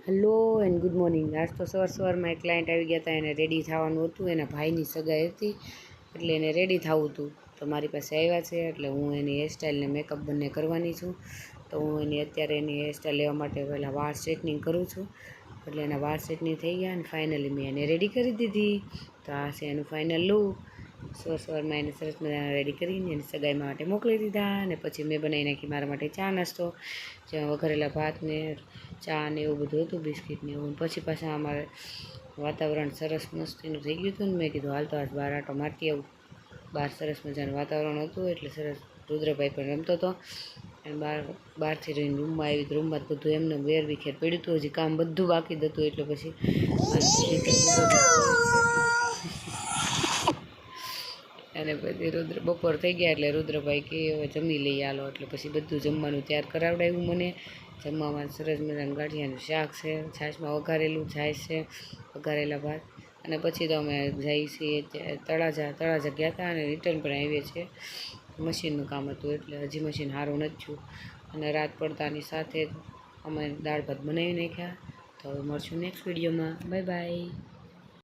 Hello and good morning. આજ તો સવારમાં એક ક્લાયન્ટ આવી ગયા હતા, એને રેડી થવાનું હતું, એના ભાઈની સગાઈ હતી એટલે એને રેડી થવું હતું। તો મારી પાસે આવ્યા છે એટલે હું એની હેરસ્ટાઈલને મેકઅપ બંને કરવાની છું। તો હું અત્યારે એની હેરસ્ટાઈલ લેવા માટે પહેલાં વાળ સ્ટ્રેટનિંગ કરું છું। એટલે એના વાળ સ્ટ્રેટનિંગ થઈ ગયા અને ફાઇનલી મેં એને રેડી કરી દીધી। તો આ છે એનું ફાઇનલ લુક। સવારમાં એને સરસ મજાના રેડી કરીને એને સગાઈમાં માટે મોકલી દીધા અને પછી મેં બનાવી નાખી મારા માટે ચા નાસ્તો, જેમાં વઘારેલા ભાત ને ચા ને એવું બધું હતું, બિસ્કિટ ને એવું। પછી પાછા અમારે વાતાવરણ સરસ મસ્તીનું થઈ ગયું હતું ને મેં કીધું હાલ તો આજ બહાર આટો મારતી આવું। બહાર સરસ મજાનું વાતાવરણ હતું એટલે સરસ રુદ્રભાઈ પણ રમતો હતો અને બહારથી રહીને રૂમમાં આવી તો રૂમમાં બધું એમને વેર વિખેર પડ્યું હતું, હજી કામ બધું બાકી જ હતું એટલે પછી અને પછી બપોર થઈ ગયા એટલે રુદ્રભાઈ કે હવે જમી લઈએ હાલો, એટલે પછી બધું જમવાનું તૈયાર કરાવડાવ્યું મને। જમવામાં સરસ મજાનું ગાંઠિયાનું શાક છે, છાશમાં વઘારેલું છાશ છે, વઘારેલા ભાત, અને પછી તો અમે જઈએ છીએ તળાજા ગયા હતા અને રિટર્ન પણ આવીએ છીએ। મશીનનું કામ હતું એટલે હજી મશીન સારું નથી થયું અને રાત પડતાની સાથે જ અમે દાળ ભાત બનાવી નાખ્યા। તો હવે મળશું નેક્સ્ટ વિડીયોમાં। Bye bye.